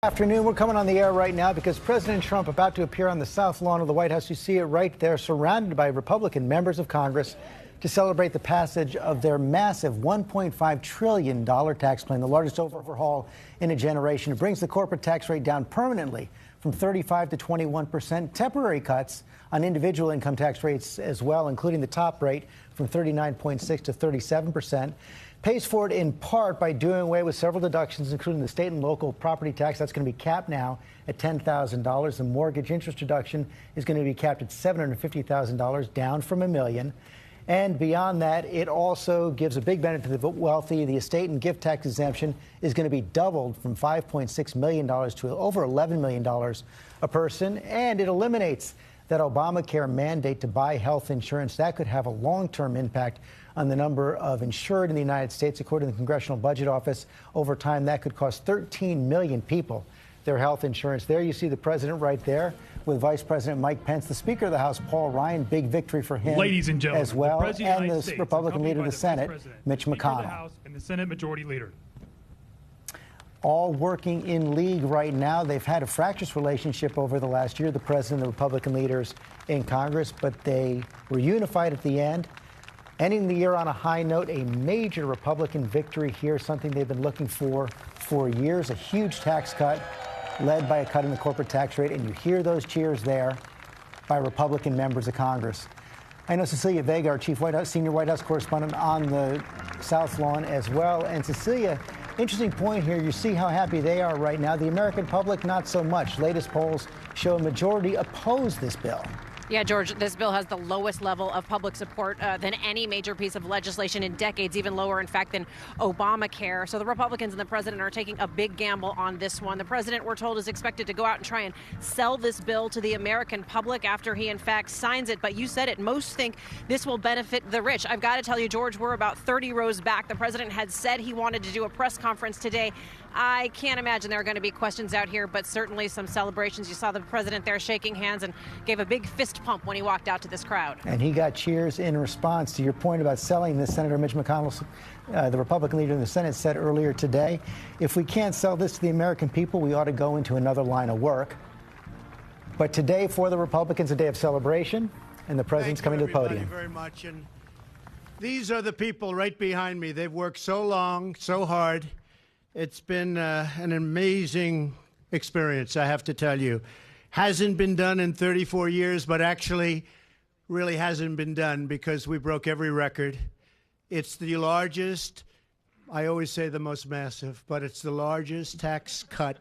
Afternoon. We're coming on the air right now because President Trump about to appear on the south lawn of the White House. You see it right there, surrounded by Republican members of Congress to celebrate the passage of their massive $1.5 trillion tax plan, the largest overhaul in a generation. It brings the corporate tax rate down permanently from 35 to 21%. Temporary cuts on individual income tax rates as well, including the top rate from 39.6 to 37%. Pays for it in part by doing away with several deductions, including the state and local property tax. That's going to be capped now at $10,000. The mortgage interest deduction is going to be capped at $750,000, down from $1 million. And beyond that, it also gives a big benefit to the wealthy. The estate and gift tax exemption is going to be doubled from $5.6 million to over $11 million a person. And it eliminates that Obamacare mandate to buy health insurance. That could have a long-term impact on the number of insured in the United States. According to the Congressional Budget Office, over time, that could cost 13 million people their health insurance. There you see the president right there with Vice President Mike Pence, the Speaker of the House, Paul Ryan. Big victory for him, ladies and gentlemen, as well, and the Republican leader of the Senate, Mitch McConnell. The House and the Senate Majority Leader. All working in league right now. They've had a fractious relationship over the last year, the president and the Republican leaders in Congress, but they were unified at the end. Ending the year on a high note, a major Republican victory here, something they've been looking for years, a huge tax cut led by a cut in the corporate tax rate, and you hear those cheers there by Republican members of Congress. I know Cecilia Vega, our senior White House correspondent, on the South Lawn as well. And Cecilia, interesting point here. You see how happy they are right now. The American public, not so much. Latest polls show a majority oppose this bill. Yeah, George, this bill has the lowest level of public support than any major piece of legislation in decades, even lower, in fact, than Obamacare. So the Republicans and the president are taking a big gamble on this one. The president, we're told, is expected to go out and try and sell this bill to the American public after he, in fact, signs it. But you said it. Most think this will benefit the rich. I've got to tell you, George, we're about 30 rows back. The president had said he wanted to do a press conference today. I can't imagine there are going to be questions out here, but certainly some celebrations. You saw the president there shaking hands and gave a big fist pump when he walked out to this crowd. And he got cheers in response to your point about selling this. Senator Mitch McConnell, the Republican leader in the Senate, said earlier today, if we can't sell this to the American people, we ought to go into another line of work. But today, for the Republicans, a day of celebration, and the president's coming to the podium. Thank you very much. And these are the people right behind me. They've worked so long, so hard. It's been an amazing experience, I have to tell you. Hasn't been done in 34 years, but actually really hasn't been done because we broke every record. It's the largest, I always say the most massive, but it's the largest tax cut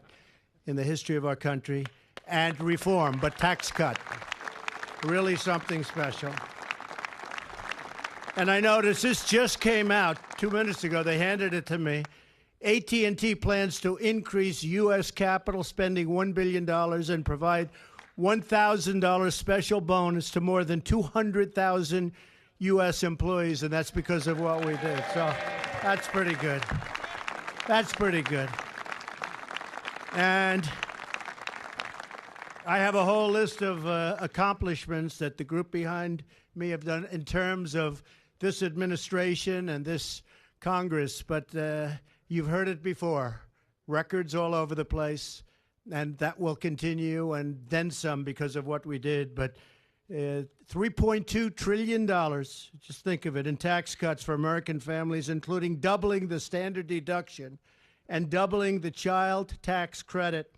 in the history of our country. And reform, but tax cut. Really something special. And I noticed this just came out 2 minutes ago. They handed it to me. AT&T plans to increase U.S. capital spending $1 billion and provide $1,000 special bonus to more than 200,000 U.S. employees, and that's because of what we did. So that's pretty good. That's pretty good. And I have a whole list of accomplishments that the group behind me have done in terms of this administration and this Congress, but you've heard it before. Records all over the place, and that will continue, and then some because of what we did. But $3.2 trillion, just think of it, in tax cuts for American families, including doubling the standard deduction and doubling the child tax credit.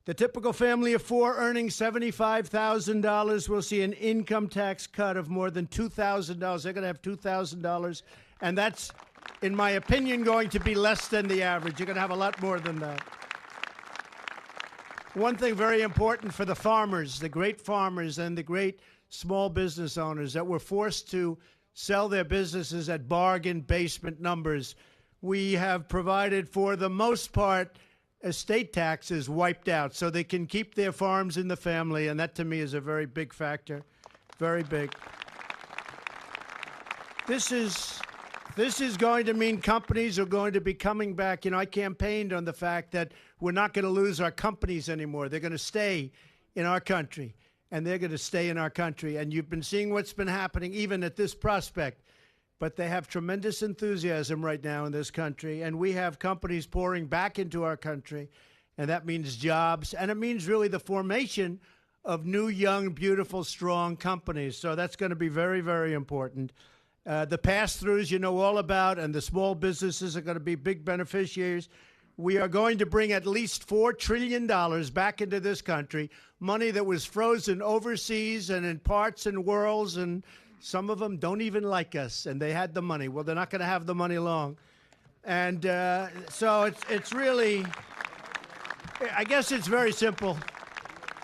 The typical family of four earning $75,000 will see an income tax cut of more than $2,000. They're going to have $2,000, and that's, in my opinion, going to be less than the average. You're going to have a lot more than that. One thing very important for the farmers, the great farmers and the great small business owners that were forced to sell their businesses at bargain basement numbers, we have provided, for the most part, estate taxes wiped out so they can keep their farms in the family, and that to me is a very big factor, very big. This is going to mean companies are going to be coming back. You know, I campaigned on the fact that we're not going to lose our companies anymore. They're going to stay in our country, and they're going to stay in our country. And you've been seeing what's been happening even at this prospect. But they have tremendous enthusiasm right now in this country, and we have companies pouring back into our country. and that means jobs, and it means really the formation of new, young, beautiful, strong companies. So that's going to be very, very important. The pass-throughs you know all about, and the small businesses are going to be big beneficiaries. We are going to bring at least $4 trillion back into this country, money that was frozen overseas and in parts and worlds, and some of them don't even like us, and they had the money. Well, they're not going to have the money long. And so it's really, I guess it's very simple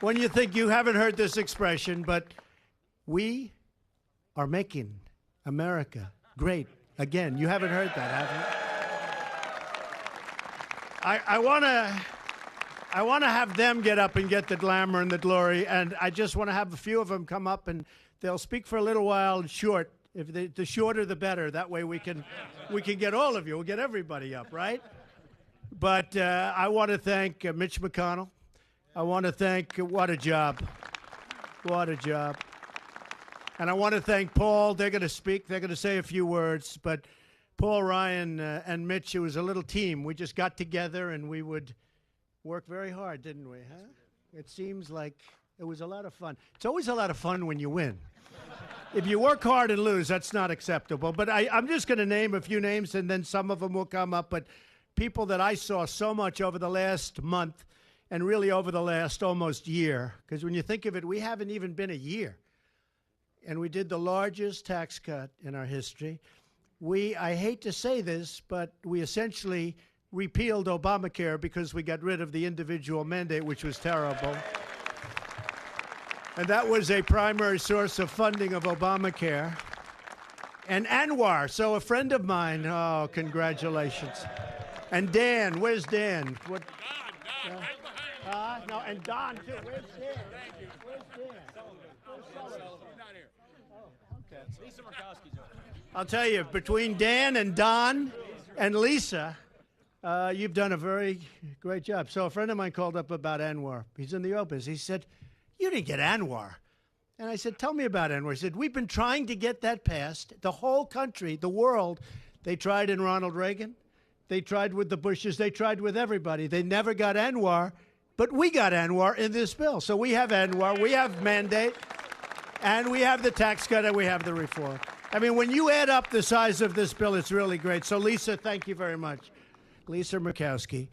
when you think you haven't heard this expression, but we are making America great again. You haven't heard that, have you? I want to have them get up and get the glamour and the glory, and I just want to have a few of them come up, and they'll speak for a little while short. The shorter, the better. That way we can get all of you. We'll get everybody up, right? But I want to thank Mitch McConnell. I want to thank, what a job. What a job. And I want to thank Paul. They're going to speak. They're going to say a few words, but Paul, Ryan, and Mitch, it was a little team. We just got together, and we would work very hard, didn't we? Huh? It seems like it was a lot of fun. It's always a lot of fun when you win. If you work hard and lose, that's not acceptable. But I'm just going to name a few names, and then some of them will come up. But people that I saw so much over the last month and really over the last almost year, because when you think of it, we haven't even been a year. And we did the largest tax cut in our history. I hate to say this, but we essentially repealed Obamacare because we got rid of the individual mandate, which was terrible. And that was a primary source of funding of Obamacare. And Anwar, so a friend of mine, oh, congratulations. And Dan, where's Dan? What? No, and Don, too. Where's Dan? Where's Dan? Where's Sullivan? Lisa Murkowski's over. I'll tell you, between Dan and Don and Lisa, you've done a very great job. So a friend of mine called up about Anwar. He's in the office. He said, "You didn't get Anwar." And I said, "Tell me about Anwar." He said, "We've been trying to get that passed. The whole country, the world, they tried in Ronald Reagan. They tried with the Bushes. They tried with everybody. They never got Anwar, but we got Anwar in this bill. So we have Anwar, we have mandate, and we have the tax cut, and we have the reform." I mean, when you add up the size of this bill, it's really great. So, Lisa, thank you very much. Lisa Murkowski.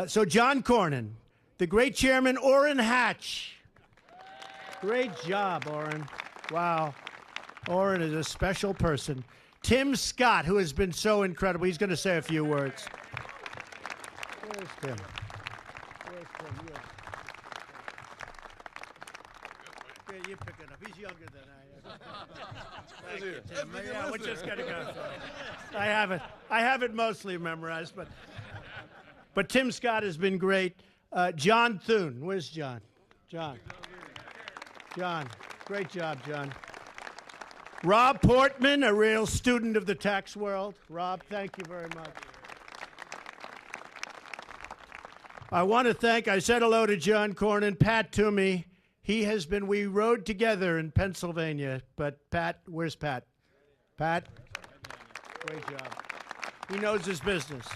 So, John Cornyn, the great chairman, Orrin Hatch. Great job, Orrin. Wow. Orrin is a special person. Tim Scott, who has been so incredible. He's going to say a few words. Where's Tim? Where's Tim? Yeah, you pick it up. He's younger than I am. Thank you, Tim. Yeah, we're just going to go. I have it mostly memorized, but Tim Scott has been great. John Thune. Where's John? John. Great job, John. Rob Portman, a real student of the tax world. Rob, thank you very much. I want to thank, I said hello to John Cornyn, Pat Toomey. We rode together in Pennsylvania, but Pat, where's Pat? Pat? Great job. He knows his business.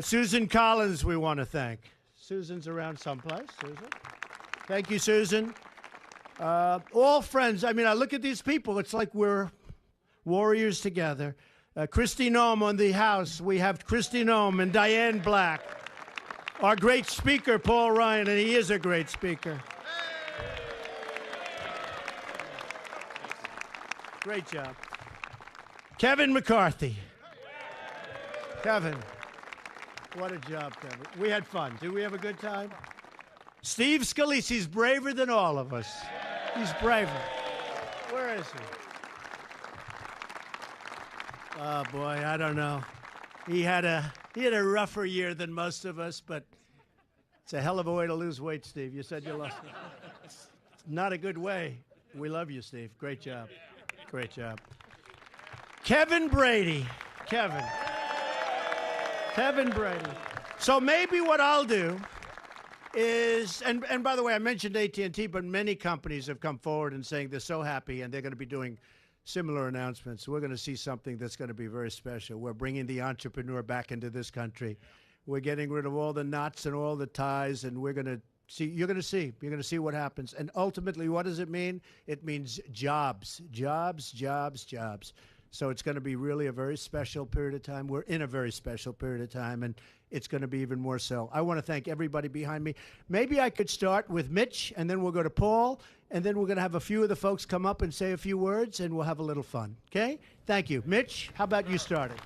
Susan Collins, we want to thank. Susan's around someplace. Susan? Thank you, Susan. All friends. I mean, I look at these people. It's like we're warriors together. Kristi Noem on the House. We have Kristi Noem and Diane Black. Our great speaker, Paul Ryan, and he is a great speaker. Great job. Kevin McCarthy. Kevin. What a job, Kevin. We had fun. Did we have a good time? Steve Scalisi's braver than all of us. He's braver. Where is he? Oh, boy, I don't know. He had a rougher year than most of us, but it's a hell of a way to lose weight, Steve. You said you lost it. It's not a good way. We love you, Steve. Great job. Great job. Kevin Brady. Kevin Brady. So maybe what I'll do is, and by the way, I mentioned AT&T, but many companies have come forward and saying they're so happy and they're going to be doing similar announcements. We're going to see something that's going to be very special. We're bringing the entrepreneur back into this country. We're getting rid of all the knots and all the ties, and we're going to see. You're going to see what happens. And ultimately, what does it mean? It means jobs, jobs, jobs, jobs. So it's going to be really a very special period of time. We're in a very special period of time, and it's going to be even more so. I want to thank everybody behind me. Maybe I could start with Mitch, and then we'll go to Paul, and then we're going to have a few of the folks come up and say a few words, and we'll have a little fun. Okay? Thank you. Mitch, how about you starting?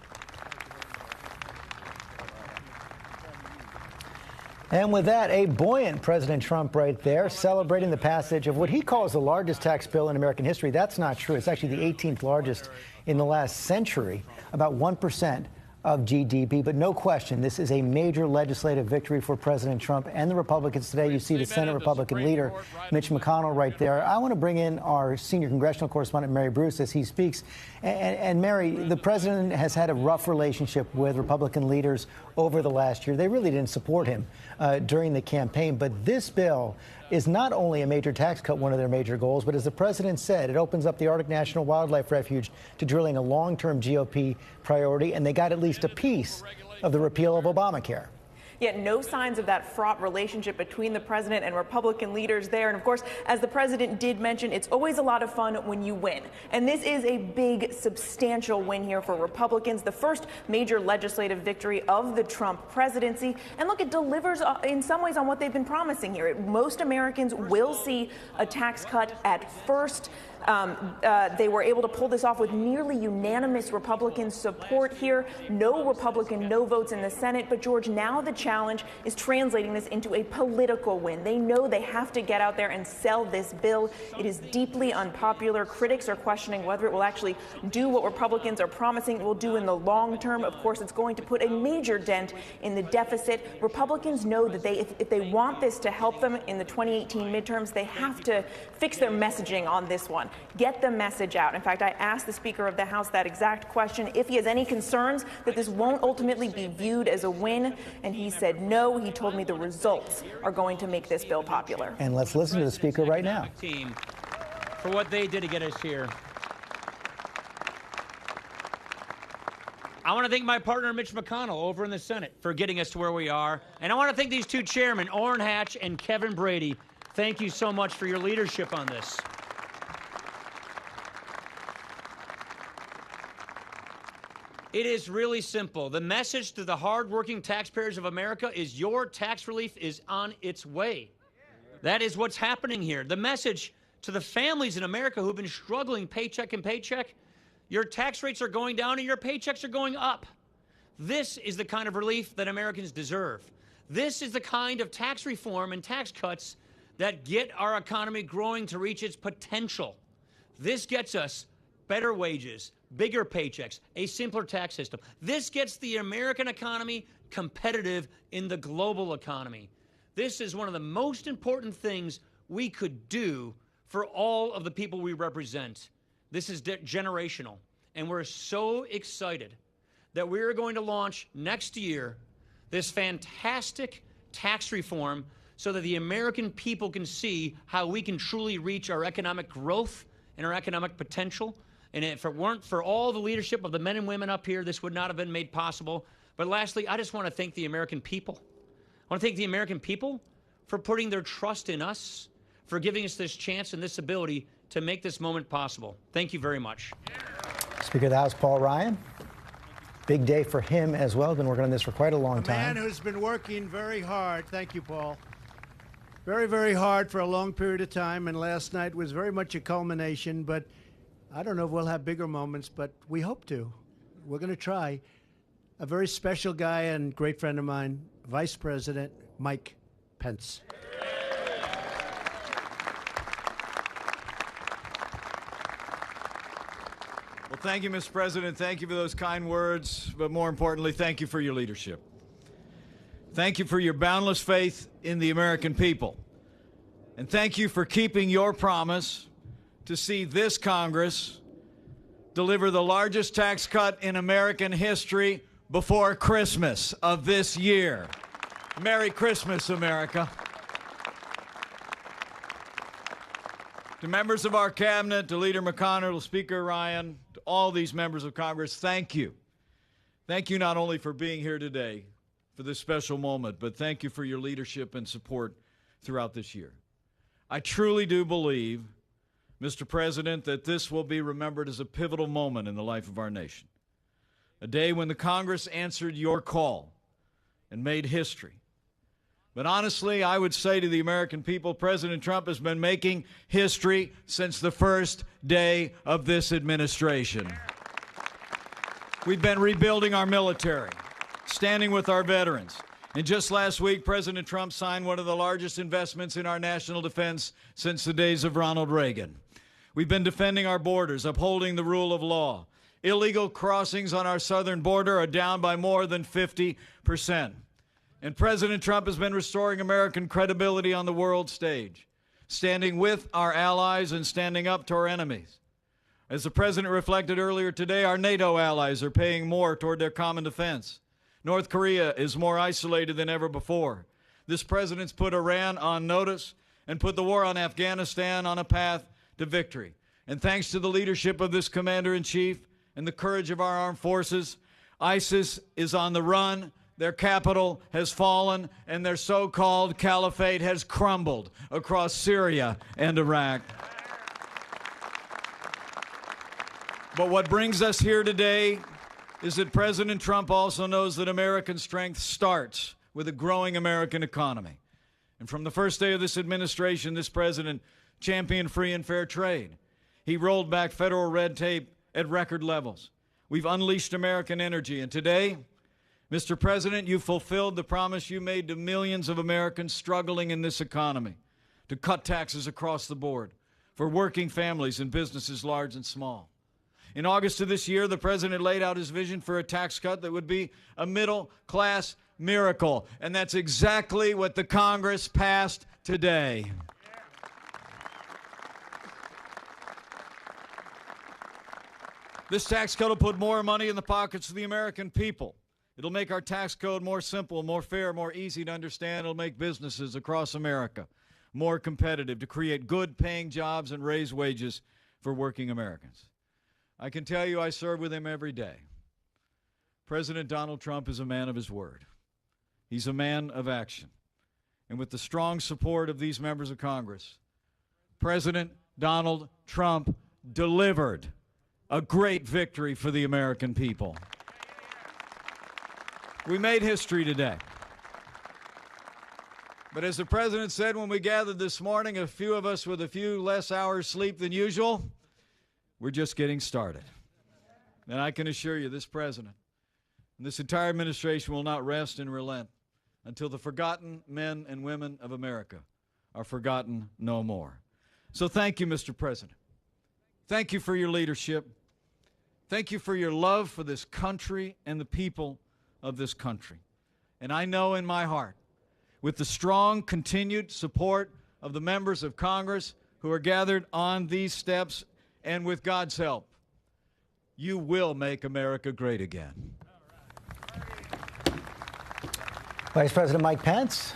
And with that, a buoyant President Trump right there, celebrating the passage of what he calls the largest tax bill in American history. That's not true. It's actually the 18th largest in the last century, about 1% of GDP. But no question, this is a major legislative victory for President Trump and the Republicans today. You see the Senate Republican leader, Mitch McConnell, right there. I want to bring in our senior congressional correspondent, Mary Bruce, as he speaks. And Mary, the president has had a rough relationship with Republican leaders over the last year. They really didn't support him during the campaign. But this bill is not only a major tax cut, one of their major goals, but as the president said, it opens up the Arctic National Wildlife Refuge to drilling, a long-term GOP priority, and they got at least a piece of the repeal of Obamacare. Yet no signs of that fraught relationship between the president and Republican leaders there. And of course, as the president did mention, it's always a lot of fun when you win. And this is a big, substantial win here for Republicans, the first major legislative victory of the Trump presidency. And look, it delivers in some ways on what they've been promising here. Most Americans will see a tax cut at first. They were able to pull this off with nearly unanimous Republican support here. No Republican no votes in the Senate. But, George, now the challenge is translating this into a political win. They know they have to get out there and sell this bill. It is deeply unpopular. Critics are questioning whether it will actually do what Republicans are promising it will do in the long term. Of course, it's going to put a major dent in the deficit. Republicans know that if they want this to help them in the 2018 midterms, they have to fix their messaging on this one. Get the message out. In fact, I asked the Speaker of the House that exact question, if he has any concerns that this won't ultimately be viewed as a win, and he said no. He told me the results are going to make this bill popular. And let's listen to the Speaker right now. Team for what they did to get us here. I want to thank my partner, Mitch McConnell, over in the Senate for getting us to where we are. And I want to thank these two chairmen, Orrin Hatch and Kevin Brady. Thank you so much for your leadership on this. It is really simple. The message to the hardworking taxpayers of America is your tax relief is on its way. That is what's happening here. The message to the families in America who've been struggling paycheck and paycheck, your tax rates are going down and your paychecks are going up. This is the kind of relief that Americans deserve. This is the kind of tax reform and tax cuts that get our economy growing to reach its potential. This gets us better wages, bigger paychecks, a simpler tax system. This gets the American economy competitive in the global economy. This is one of the most important things we could do for all of the people we represent. This is generational, and we're so excited that we're going to launch next year this fantastic tax reform so that the American people can see how we can truly reach our economic growth and our economic potential. And if it weren't for all the leadership of the men and women up here, this would not have been made possible. But lastly, I just want to thank the American people. I want to thank the American people for putting their trust in us, for giving us this chance and this ability to make this moment possible. Thank you very much. Speaker of the House, Paul Ryan. Big day for him as well. Been working on this for quite a long time. A man who's been working very hard. Thank you, Paul. Very, very hard for a long period of time. And last night was very much a culmination. But I don't know if we'll have bigger moments, but we hope to. We're going to try. A very special guy and great friend of mine, Vice President Mike Pence. Well, thank you, Mr. President. Thank you for those kind words, but more importantly, thank you for your leadership. Thank you for your boundless faith in the American people. And thank you for keeping your promise to see this Congress deliver the largest tax cut in American history before Christmas of this year. Merry Christmas, America. To members of our cabinet, to Leader McConnell, to Speaker Ryan, to all these members of Congress, thank you. Thank you not only for being here today, for this special moment, but thank you for your leadership and support throughout this year. I truly do believe, Mr. President, that this will be remembered as a pivotal moment in the life of our nation. A day when the Congress answered your call and made history. But honestly, I would say to the American people, President Trump has been making history since the first day of this administration. We've been rebuilding our military, standing with our veterans. And just last week, President Trump signed one of the largest investments in our national defense since the days of Ronald Reagan. We've been defending our borders, upholding the rule of law. Illegal crossings on our southern border are down by more than 50%. And President Trump has been restoring American credibility on the world stage, standing with our allies and standing up to our enemies. As the President reflected earlier today, our NATO allies are paying more toward their common defense. North Korea is more isolated than ever before. This president's put Iran on notice and put the war on Afghanistan on a path to victory. And thanks to the leadership of this commander-in-chief and the courage of our armed forces, ISIS is on the run, their capital has fallen, and their so-called caliphate has crumbled across Syria and Iraq. But what brings us here today is that President Trump also knows that American strength starts with a growing American economy. And from the first day of this administration, this president championed free and fair trade. He rolled back federal red tape at record levels. We've unleashed American energy. And today, Mr. President, you fulfilled the promise you made to millions of Americans struggling in this economy to cut taxes across the board for working families and businesses large and small. In August of this year, the president laid out his vision for a tax cut that would be a middle-class miracle. And that's exactly what the Congress passed today. This tax cut will put more money in the pockets of the American people. It'll make our tax code more simple, more fair, more easy to understand. It'll make businesses across America more competitive to create good-paying jobs and raise wages for working Americans. I can tell you I serve with him every day. President Donald Trump is a man of his word. He's a man of action. And with the strong support of these members of Congress, President Donald Trump delivered a great victory for the American people. We made history today. But as the president said when we gathered this morning, a few of us with a few less hours sleep than usual, we're just getting started. And I can assure you, this president and this entire administration will not rest and relent until the forgotten men and women of America are forgotten no more. So thank you, Mr. President. Thank you for your leadership. Thank you for your love for this country and the people of this country. And I know in my heart, with the strong continued support of the members of Congress who are gathered on these steps, and with God's help, you will make America great again. Vice President Mike Pence,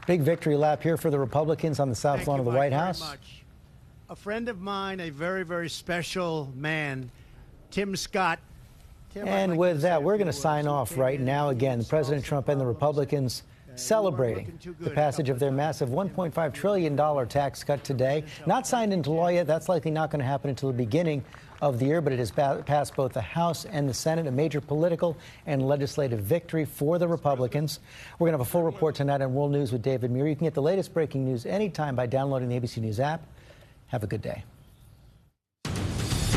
big victory lap here for the Republicans on the South lawn of the White House. Thank you, Mike, very much. A friend of mine, a very, very special man, Tim Scott. Tim, and with that, we're going to sign off right now. Again, President Trump and the Republicans celebrating the passage of their massive $1.5 trillion tax cut today. Not signed into law yet. That's likely not going to happen until the beginning of the year, but it has passed both the House and the Senate, a major political and legislative victory for the Republicans. We're going to have a full report tonight on World News with David Muir. You can get the latest breaking news anytime by downloading the ABC News app. Have a good day.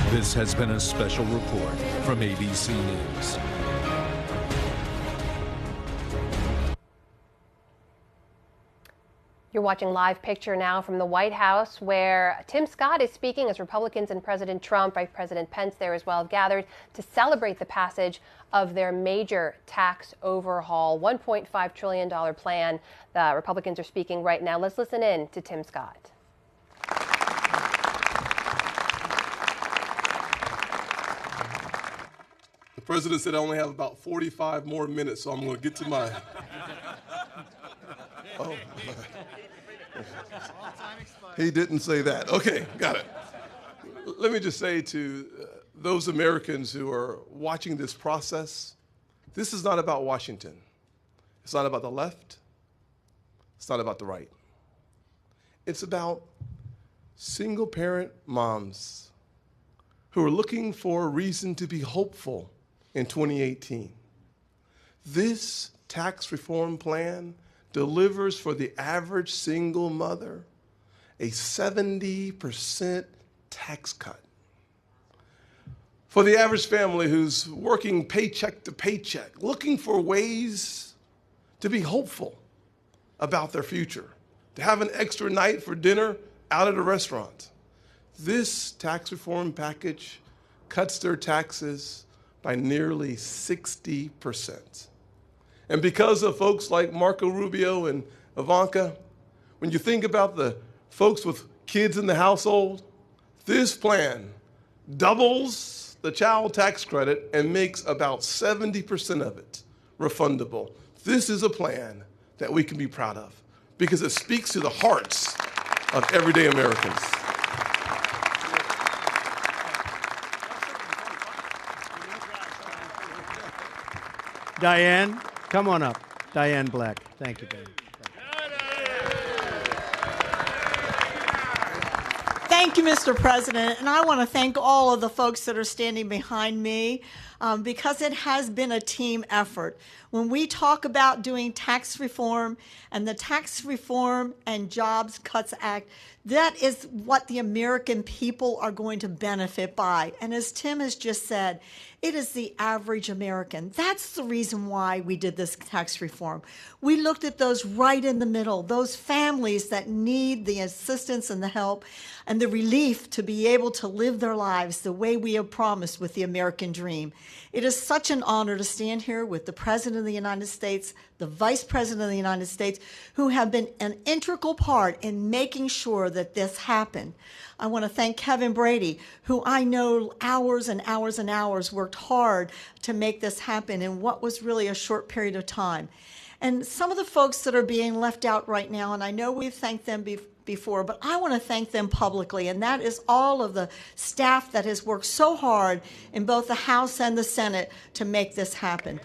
This has been a special report from ABC News. You're watching Live Picture now from the White House, where Tim Scott is speaking as Republicans and President Trump, Vice President Pence there as well, have gathered to celebrate the passage of their major tax overhaul, $1.5 trillion plan. The Republicans are speaking right now. Let's listen in to Tim Scott. The president said I only have about 45 more minutes, so I'm going to get to my... Oh, he didn't say that. Okay, got it. Let me just say to those Americans who are watching this process, This is not about Washington. It's not about the left. It's not about the right. It's about single-parent moms who are looking for a reason to be hopeful in 2018. This tax reform plan delivers for the average single mother a 70% tax cut. For the average family who's working paycheck to paycheck, looking for ways to be hopeful about their future, to have an extra night for dinner out at a restaurant. This tax reform package cuts their taxes by nearly 60%. And because of folks like Marco Rubio and Ivanka, when you think about the folks with kids in the household, this plan doubles the child tax credit and makes about 70% of it refundable. This is a plan that we can be proud of because it speaks to the hearts of everyday Americans. Diane, come on up. Diane Black. Thank you, Diane. Thank you, Mr. President. And I want to thank all of the folks that are standing behind me because it has been a team effort. When we talk about doing tax reform and the Tax Reform and Jobs Cuts Act, that is what the American people are going to benefit by. And as Tim has just said, it is the average American. That's the reason why we did this tax reform. We looked at those right in the middle, those families that need the assistance and the help and the relief to be able to live their lives the way we have promised with the American dream. It is such an honor to stand here with the President of the United States, the Vice President of the United States, who have been an integral part in making sure that this happened. I want to thank Kevin Brady, who I know hours and hours and hours worked hard to make this happen in what was really a short period of time. And some of the folks that are being left out right now, and I know we've thanked them before, but I want to thank them publicly, and that is all of the staff that has worked so hard in both the House and the Senate to make this happen.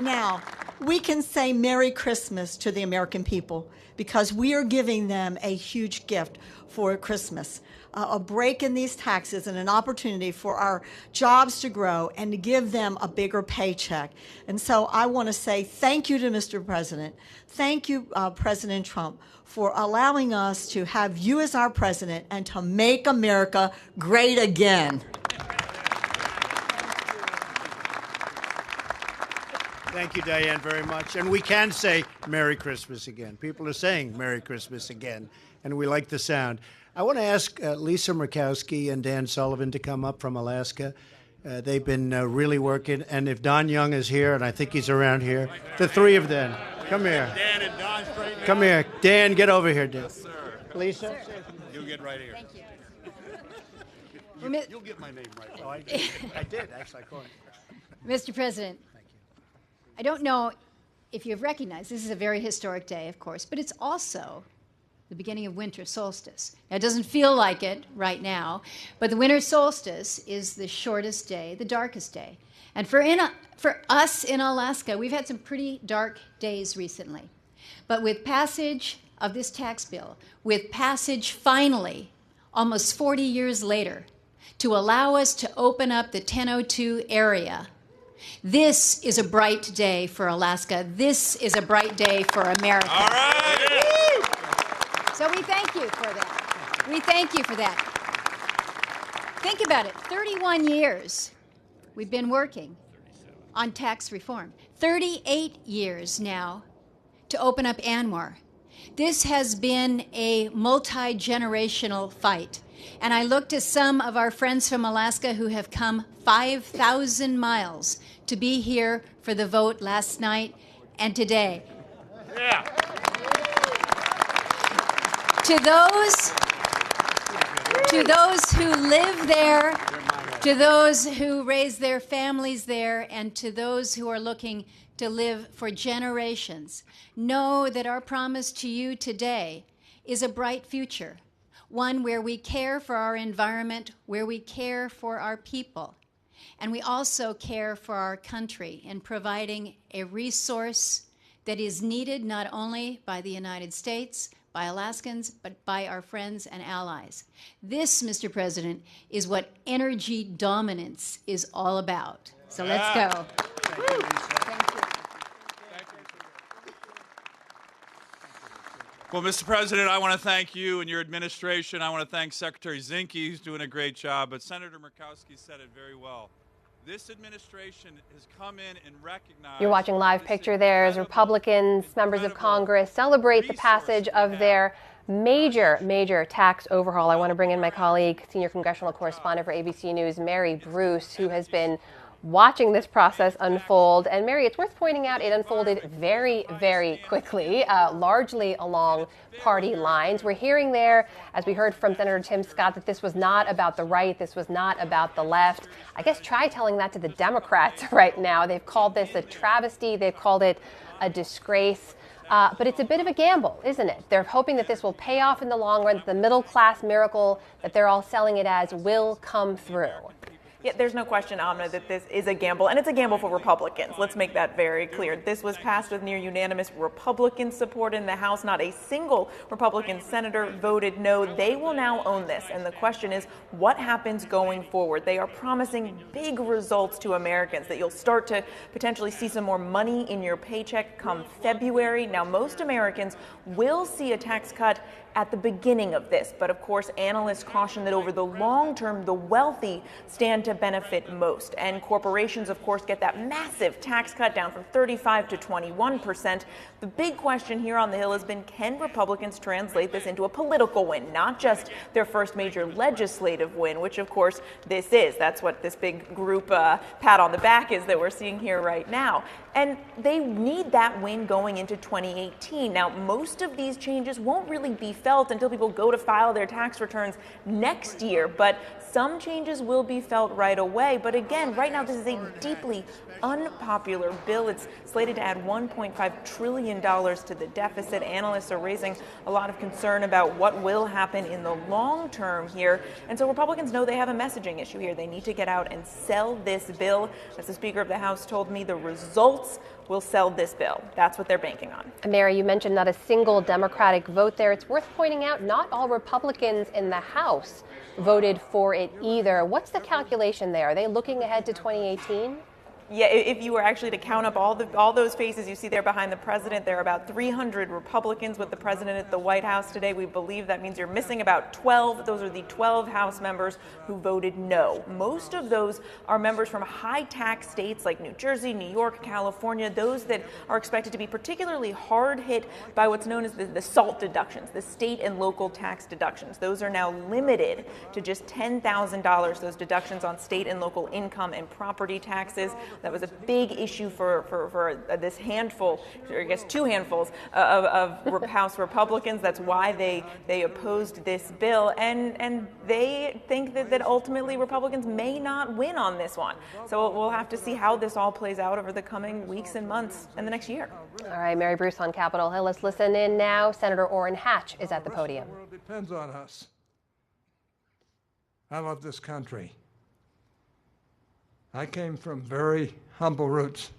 Now, we can say Merry Christmas to the American people because we are giving them a huge gift for Christmas, a break in these taxes and an opportunity for our jobs to grow and to give them a bigger paycheck. And so I want to say thank you to Mr. President. Thank you, President Trump, for allowing us to have you as our president and to make America great again. Thank you, Diane, very much. And we can say Merry Christmas again. People are saying Merry Christmas again, and we like the sound. I want to ask Lisa Murkowski and Dan Sullivan to come up from Alaska. They've been really working. And if Don Young is here, and I think he's around here, the three of them, come here. Dan and Don straight now. Come here. Dan, get over here, Dan. Yes, sir. Lisa? Sir. You get right here. Thank you. You'll get my name right. Oh, I did. I did, actually. Mr. President, I don't know if you've recognized, this is a very historic day, of course, but it's also the beginning of winter solstice. Now, it doesn't feel like it right now, but the winter solstice is the shortest day, the darkest day. And for us in Alaska, we've had some pretty dark days recently. But with passage of this tax bill, with passage finally, almost 40 years later, to allow us to open up the 1002 area, this is a bright day for Alaska. This is a bright day for America. All right. So we thank you for that. We thank you for that. Think about it. 31 years we've been working on tax reform. 38 years now to open up ANWR. This has been a multi-generational fight. And I looked at some of our friends from Alaska who have come 5,000 miles to be here for the vote last night and today. Yeah. To those who live there, to those who raise their families there, and to those who are looking to live for generations, know that our promise to you today is a bright future. one where we care for our environment, where we care for our people. And we also care for our country in providing a resource that is needed not only by the United States, by Alaskans, but by our friends and allies. This, Mr. President, is what energy dominance is all about. So let's go. Thank you, Lisa. Thank you. Well, Mr. President, I want to thank you and your administration. I want to thank Secretary Zinke, who's doing a great job. But Senator Murkowski said it very well. This administration has come in and recognized... You're watching live picture there as Republicans, members of Congress, celebrate the passage of their major tax overhaul. I want to bring in my colleague, senior congressional correspondent for ABC News, Mary Bruce, who has been watching this process unfold. And Mary, it's worth pointing out it unfolded very quickly, largely along party lines. We're hearing there, as we heard from Senator Tim Scott, that this was not about the right, this was not about the left. I guess try telling that to the Democrats right now. They've called this a travesty. They've called it a disgrace. But it's a bit of a gamble, isn't it? They're hoping that this will pay off in the long run, that the middle-class miracle that they're all selling it as will come through. Yeah, there's no question, Amna, that this is a gamble, and it's a gamble for Republicans. Let's make that very clear. This was passed with near unanimous Republican support in the House. Not a single Republican senator voted no. They will now own this, and the question is, what happens going forward? They are promising big results to Americans, that you'll start to potentially see some more money in your paycheck come February. Now, most Americans will see a tax cut at the beginning of this. But of course, analysts caution that over the long term, the wealthy stand to benefit most. And corporations, of course, get that massive tax cut down from 35 to 21%. The big question here on the Hill has been, can Republicans translate this into a political win, not just their first major legislative win, which of course this is. That's what this big group pat on the back is that we're seeing here right now. And they need that win going into 2018. Now, most of these changes won't really be felt until people go to file their tax returns next year, but some changes will be felt right away. But again, right now, this is a deeply unpopular bill. It's slated to add $1.5 trillion to the deficit. Analysts are raising a lot of concern about what will happen in the long term here. And so Republicans know they have a messaging issue here. They need to get out and sell this bill. As the Speaker of the House told me, the results will sell this bill. That's what they're banking on. Mary, you mentioned not a single Democratic vote there. It's worth pointing out not all Republicans in the House voted for it either. What's the calculation there? Are they looking ahead to 2018? Yeah, if you were actually to count up all those faces you see there behind the president, there are about 300 Republicans with the president at the White House today. We believe that means you're missing about 12. Those are the 12 House members who voted no. Most of those are members from high-tax states like New Jersey, New York, California, those that are expected to be particularly hard hit by what's known as the SALT deductions, the state and local tax deductions. Those are now limited to just $10,000, those deductions on state and local income and property taxes. That was a big issue for this handful, or I guess two handfuls of House Republicans. That's why they opposed this bill, and they think that ultimately Republicans may not win on this one. So we'll have to see how this all plays out over the coming weeks and months and the next year. All right, Mary Bruce on Capitol Hill. Let's listen in now. Senator Orrin Hatch is at the podium. The world depends on us. I love this country. I came from very humble roots,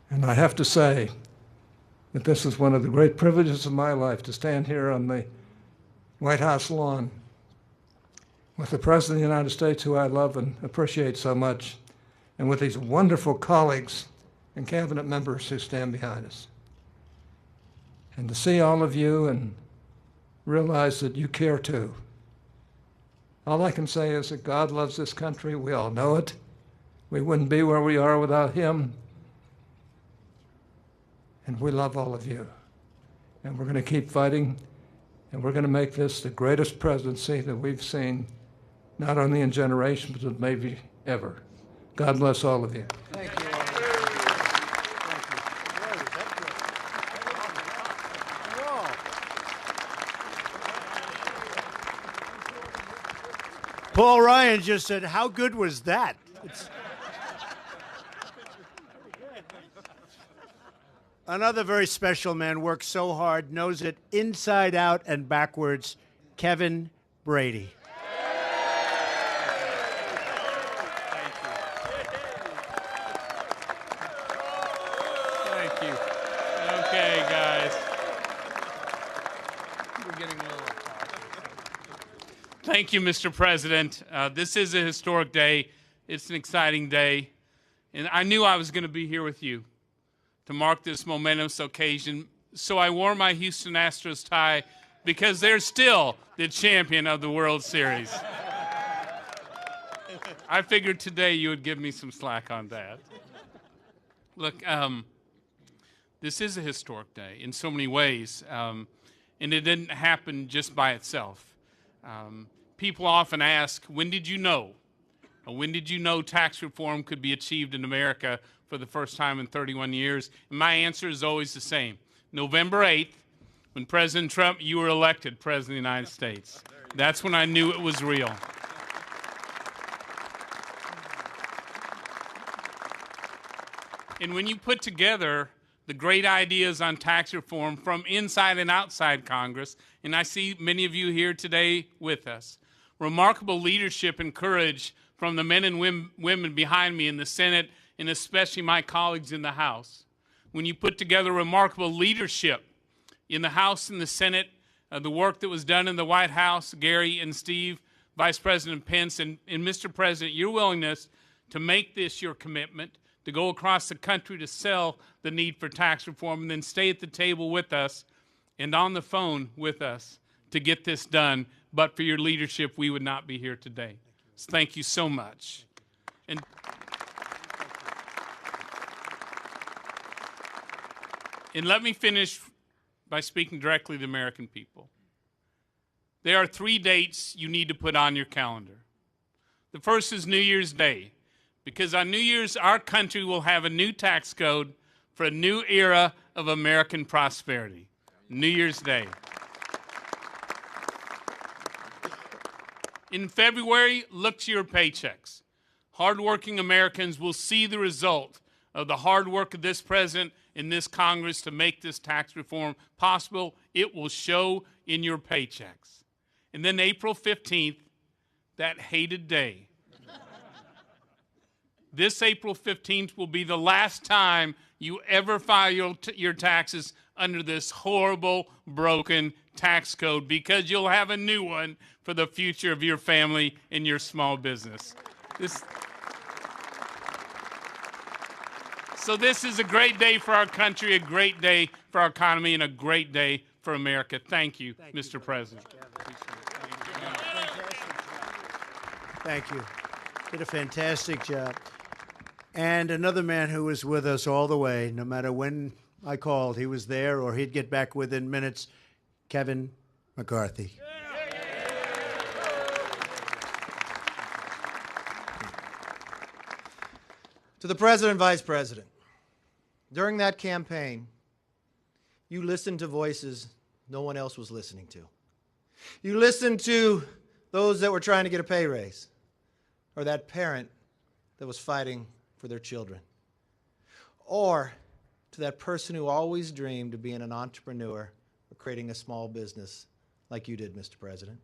and I have to say that this is one of the great privileges of my life, to stand here on the White House lawn with the President of the United States, who I love and appreciate so much, and with these wonderful colleagues and cabinet members who stand behind us. And to see all of you and realize that you care too. All I can say is that God loves this country. We all know it. We wouldn't be where we are without Him. And we love all of you. And we're going to keep fighting, and we're going to make this the greatest presidency that we've seen, not only in generations, but maybe ever. God bless all of you. Thank you. Paul Ryan just said, how good was that? Another very special man, works so hard, knows it inside out and backwards, Kevin Brady. Thank you. Okay, guys. We're getting a little. Thank you, Mr. President. This is a historic day. It's an exciting day. And I knew I was going to be here with you to mark this momentous occasion. So I wore my Houston Astros tie because they're still the champion of the World Series. I figured today you would give me some slack on that. Look, this is a historic day in so many ways, and it didn't happen just by itself. People often ask, when did you know? Or when did you know tax reform could be achieved in America for the first time in 31 years? And my answer is always the same. November 8th, when President Trump, you were elected President of the United States. That's when I knew it was real. And when you put together the great ideas on tax reform from inside and outside Congress, and I see many of you here today with us, remarkable leadership and courage from the men and women behind me in the Senate, and especially my colleagues in the House. When you put together remarkable leadership in the House and the Senate, the work that was done in the White House, Gary and Steve, Vice President Pence, and Mr. President, your willingness to make this your commitment, to go across the country to sell the need for tax reform, and then stay at the table with us and on the phone with us to get this done. But for your leadership, we would not be here today. So thank you so much. And let me finish by speaking directly to the American people. There are 3 dates you need to put on your calendar. The first is New Year's Day, because on New Year's, our country will have a new tax code for a new era of American prosperity. New Year's Day. In February, look to your paychecks. Hardworking Americans will see the result of the hard work of this president and this Congress to make this tax reform possible. It will show in your paychecks. And then April 15th, that hated day. This April 15th will be the last time you ever file your taxes under this horrible, broken tax code, because you'll have a new one for the future of your family and your small business. So this is a great day for our country, a great day for our economy, and a great day for America. Thank you, Mr. President. Thank you. Did a fantastic job. And another man who was with us all the way, no matter when I called, he was there or he'd get back within minutes, Kevin McCarthy. To the President and Vice President, during that campaign, you listened to voices no one else was listening to. You listened to those that were trying to get a pay raise, or that parent that was fighting for their children, or to that person who always dreamed of being an entrepreneur or creating a small business like you did, Mr. President.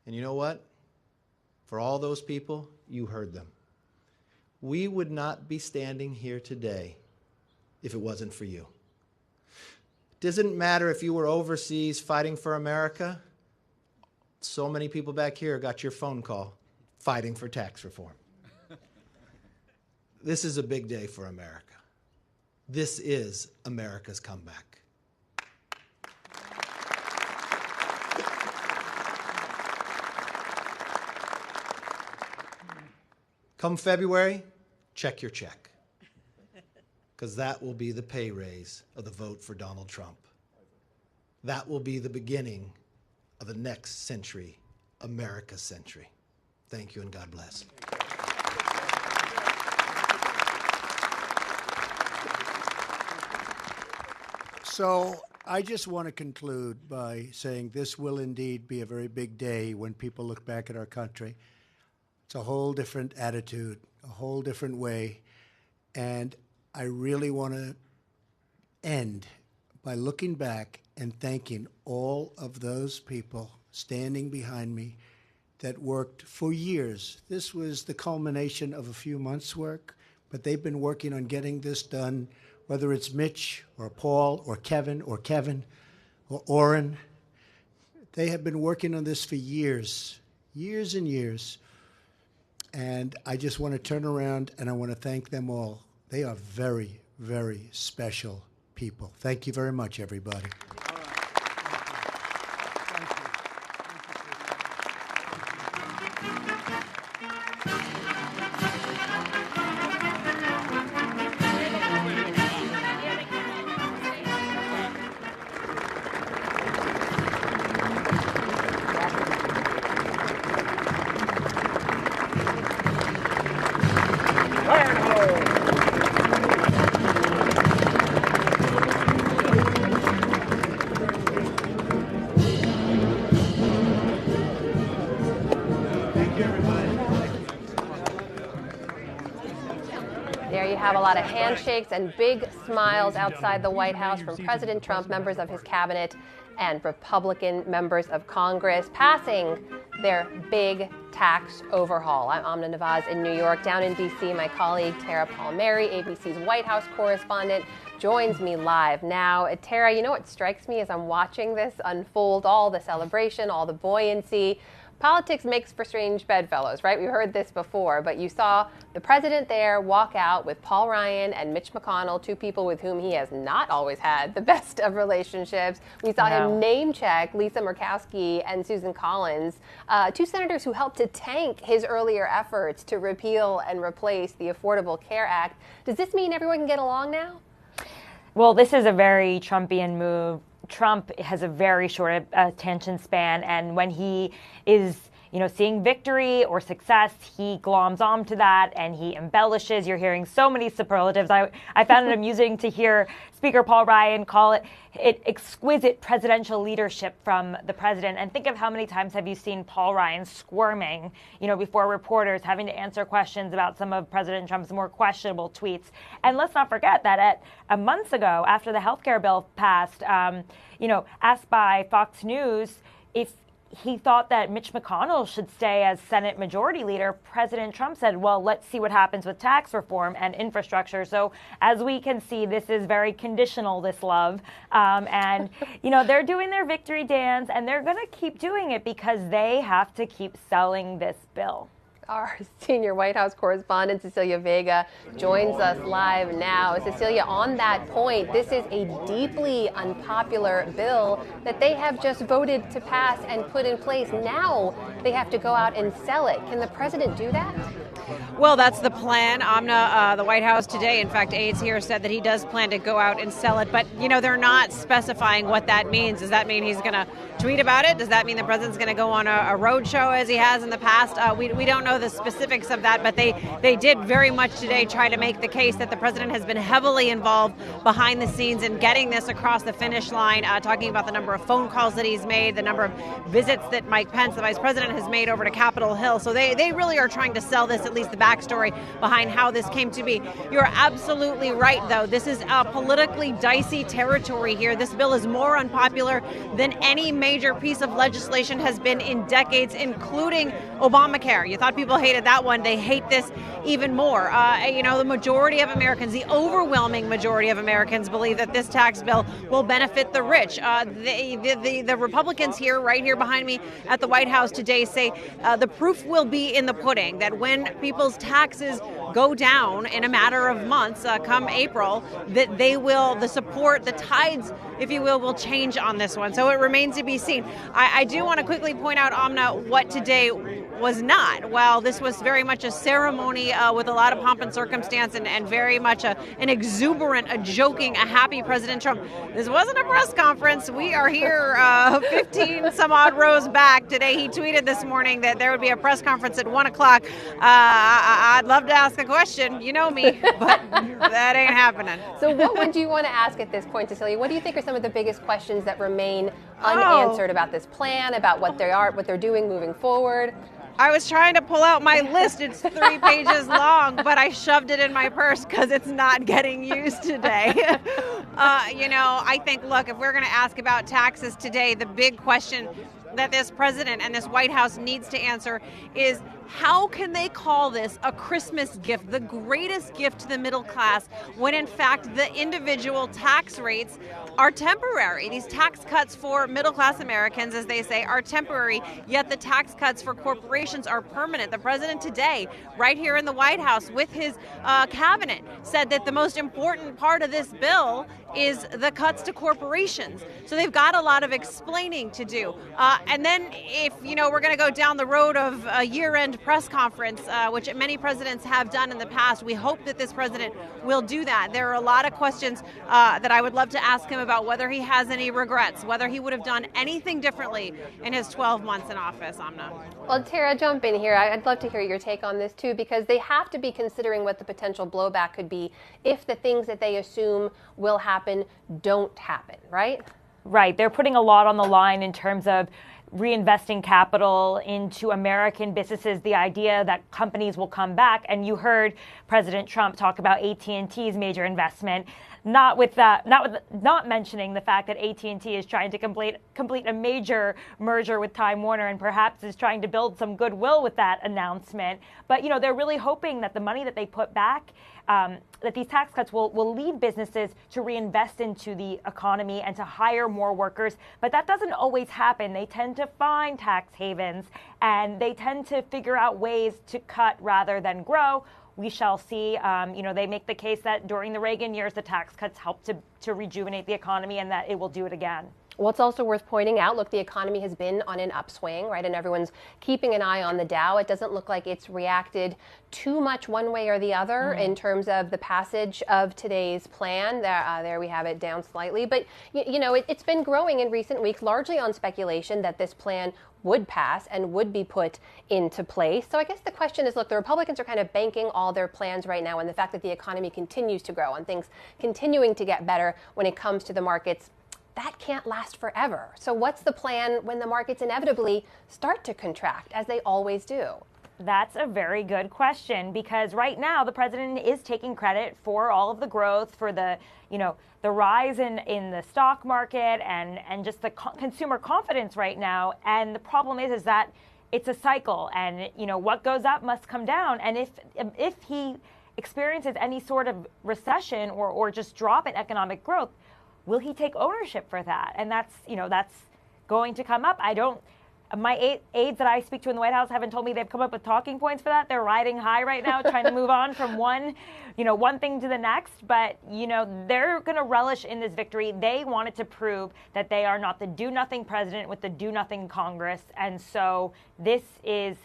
And you know what? For all those people, you heard them. We would not be standing here today if it wasn't for you. It doesn't matter if you were overseas fighting for America. So many people back here got your phone call fighting for tax reform. This is a big day for America. This is America's comeback. Come February, check your check, because that will be the pay raise of the vote for Donald Trump. That will be the beginning of the next century, America's century. Thank you and God bless. So I just want to conclude by saying this will indeed be a very big day when people look back at our country. It's a whole different attitude, a whole different way. And I really want to end by looking back and thanking all of those people standing behind me that worked for years. This was the culmination of a few months' work, but they've been working on getting this done, whether it's Mitch or Paul or Kevin or Orrin. They have been working on this for years and years. And I just want to turn around and I want to thank them all. They are very, very special people. Thank you very much, everybody. There you have a lot of handshakes and big smiles outside the White House from President Trump, members of his cabinet, and Republican members of Congress passing their big tax overhaul. I'm Amna Nawaz in New York. Down in D.C., my colleague Tara Palmieri, ABC's White House correspondent, joins me live now. Tara, you know what strikes me as I'm watching this unfold, all the celebration, all the buoyancy. Politics makes for strange bedfellows, right? We heard this before, but you saw the president there walk out with Paul Ryan and Mitch McConnell, two people with whom he has not always had the best of relationships. We saw him name check Lisa Murkowski and Susan Collins, two senators who helped to tank his earlier efforts to repeal and replace the Affordable Care Act. Does this mean everyone can get along now? Well, this is a very Trumpian move. Trump has a very short attention span, and when he is, seeing victory or success, he gloms onto that and he embellishes. You're hearing so many superlatives. I found it amusing to hear Speaker Paul Ryan call it exquisite presidential leadership from the president. And think of how many times have you seen Paul Ryan squirming, before reporters, having to answer questions about some of President Trump's more questionable tweets. And let's not forget that months ago, after the healthcare bill passed, asked by Fox News if he thought that Mitch McConnell should stay as Senate Majority Leader, President Trump said, well, let's see what happens with tax reform and infrastructure. So as we can see, this is very conditional, this love. And, they're doing their victory dance, and they're going to keep doing it because they have to keep selling this bill. Our senior White House correspondent, Cecilia Vega, joins us live now. Cecilia, on that point, this is a deeply unpopular bill that they have just voted to pass and put in place. Now they have to go out and sell it. Can the president do that? Well, that's the plan. Amna, the White House today, in fact, aides here said that he does plan to go out and sell it. But, they're not specifying what that means. Does that mean he's going to tweet about it? Does that mean the president's going to go on a road show as he has in the past? We don't know the specifics of that, but they did very much today try to make the case that the president has been heavily involved behind the scenes in getting this across the finish line, talking about the number of phone calls that he's made, the number of visits that Mike Pence, the vice president, has made over to Capitol Hill. So they really are trying to sell this, at least the backstory behind how this came to be. You're absolutely right, though. This is a politically dicey territory here. This bill is more unpopular than any major piece of legislation has been in decades, including Obamacare. You thought people hated that one. They hate this even more. The majority of Americans, the overwhelming majority of Americans, believe that this tax bill will benefit the rich. The Republicans here, right here behind me at the White House today, say the proof will be in the pudding, that when people's taxes go down in a matter of months, come April, that the support, the tides, if you will change on this one. So it remains to be seen. I do want to quickly point out, Amna, what today was not. Well, this was very much a ceremony with a lot of pomp and circumstance and very much an exuberant, a joking, a happy President Trump. This wasn't a press conference. We are here 15 some odd rows back today. He tweeted this morning that there would be a press conference at 1 o'clock. I'd love to ask a question. You know me, but that ain't happening. So what would you want to ask at this point, Cecilia? What do you think are some of the biggest questions that remain unanswered about this plan, about what they're doing moving forward. I was trying to pull out my list. It's 3 pages long, but I shoved it in my purse because it's not getting used today. I think, look, if we're going to ask about taxes today, the big question that this president and this White House needs to answer is, how can they call this a Christmas gift, the greatest gift to the middle class, when in fact the individual tax rates are temporary? These tax cuts for middle class Americans, as they say, are temporary, yet the tax cuts for corporations are permanent. The president today, right here in the White House with his cabinet, said that the most important part of this bill is the cuts to corporations. So they've got a lot of explaining to do. And then if, we're going to go down the road of a year-end press conference, which many presidents have done in the past, we hope that this president will do that. There are a lot of questions that I would love to ask him about whether he has any regrets, whether he would have done anything differently in his 12 months in office, Amna. Well, Tara, jump in here. I'd love to hear your take on this, too, because they have to be considering what the potential blowback could be if the things that they assume will happen don't happen, right? Right. They're putting a lot on the line in terms of reinvesting capital into American businesses, the idea that companies will come back. And you heard President Trump talk about AT&T's major investment, not mentioning the fact that AT&T is trying to complete a major merger with Time Warner and perhaps is trying to build some goodwill with that announcement. But, they're really hoping that the money that they put back, that these tax cuts will lead businesses to reinvest into the economy and to hire more workers. But that doesn't always happen. They tend to find tax havens and they tend to figure out ways to cut rather than grow. We shall see. They make the case that during the Reagan years, the tax cuts helped to rejuvenate the economy and that it will do it again. Well, it's also worth pointing out, look, the economy has been on an upswing, right? And everyone's keeping an eye on the Dow. It doesn't look like it's reacted too much one way or the other in terms of the passage of today's plan. There we have it down slightly. But, it's been growing in recent weeks, largely on speculation that this plan would pass and would be put into place. So I guess the question is, look, the Republicans are kind of banking all their plans right now on the fact that the economy continues to grow and things continuing to get better when it comes to the markets. That can't last forever. So what's the plan when the markets inevitably start to contract, as they always do? That's a very good question, because right now the president is taking credit for all of the growth, for the rise in the stock market and just the consumer confidence right now. And the problem is that it's a cycle, and what goes up must come down. And if he experiences any sort of recession or just drop in economic growth, will he take ownership for that? And that's going to come up. My aides that I speak to in the White House haven't told me they've come up with talking points for that. They're riding high right now, trying to move on from one thing to the next. But, they're going to relish in this victory. They wanted to prove that they are not the do-nothing president with the do-nothing Congress. And so this is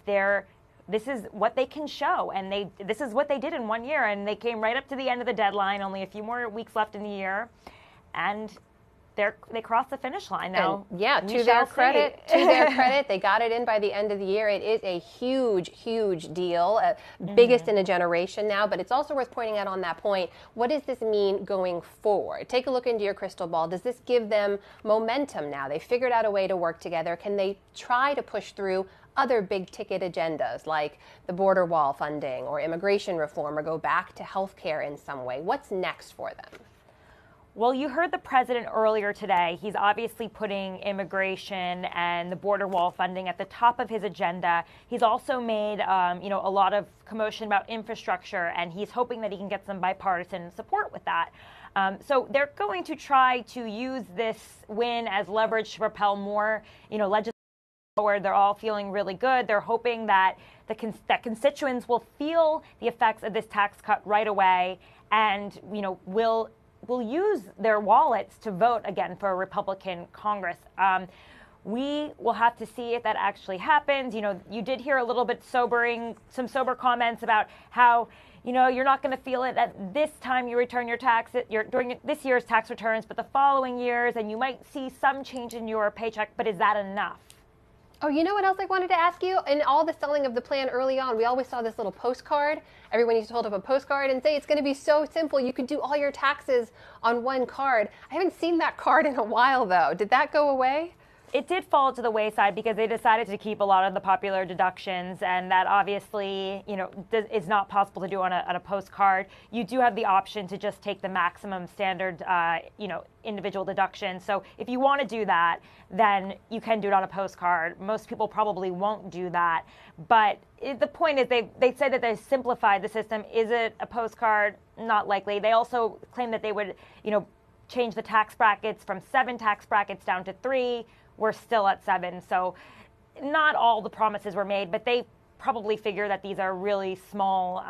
what they can show. And this is what they did in 1 year. And they came right up to the end of the deadline, only a few more weeks left in the year. And they crossed the finish line now. And to their credit, they got it in by the end of the year. It is a huge, huge deal, biggest in a generation now. But it's also worth pointing out on that point, what does this mean going forward? Take a look into your crystal ball. Does this give them momentum now? They figured out a way to work together. Can they try to push through other big ticket agendas like the border wall funding or immigration reform, or go back to health care in some way? What's next for them? Well, you heard the president earlier today. He's obviously putting immigration and the border wall funding at the top of his agenda. He's also made, a lot of commotion about infrastructure, and he's hoping that he can get some bipartisan support with that. So they're going to try to use this win as leverage to propel more, legislation forward. They're all feeling really good. They're hoping that that constituents will feel the effects of this tax cut right away, and will use their wallets to vote again for a Republican Congress. We will have to see if that actually happens. You did hear a little bit some sober comments about how, you're not going to feel it at this time you return your tax, during this year's tax returns, but the following years, and you might see some change in your paycheck, but is that enough? Oh, you know what else I wanted to ask you? In all the selling of the plan early on, we always saw this little postcard. Everyone used to hold up a postcard and say it's going to be so simple. You could do all your taxes on one card. I haven't seen that card in a while, though. Did that go away? it did fall to the wayside because they decided to keep a lot of the popular deductions, and that obviously, is not possible to do on a postcard. You do have the option to just take the maximum standard, individual deduction. So if you want to do that, then you can do it on a postcard. Most people probably won't do that, but the point is they said that they simplified the system. Is it a postcard? Not likely. They also claim that they would, change the tax brackets from 7 tax brackets down to 3. We're still at 7. So not all the promises were made, but they probably figure that these are really small,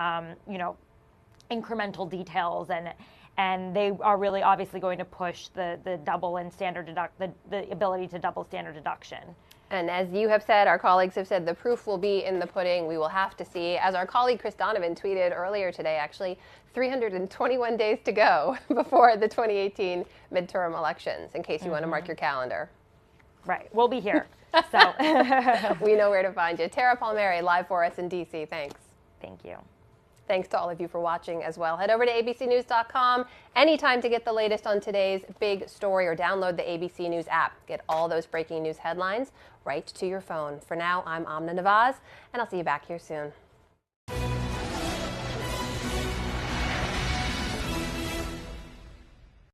incremental details, and they are really obviously going to push the double and standard the ability to double standard deduction. And as you have said, our colleagues have said, the proof will be in the pudding. We will have to see. As our colleague Chris Donovan tweeted earlier today, actually, 321 days to go before the 2018 midterm elections, in case you want to mark your calendar. Right. We'll be here. So we know where to find you. Tara Palmieri, live for us in D.C. Thanks. Thank you. Thanks to all of you for watching as well. Head over to abcnews.com anytime to get the latest on today's big story, or download the ABC News app. Get all those breaking news headlines right to your phone. For now, I'm Amna Nawaz, and I'll see you back here soon.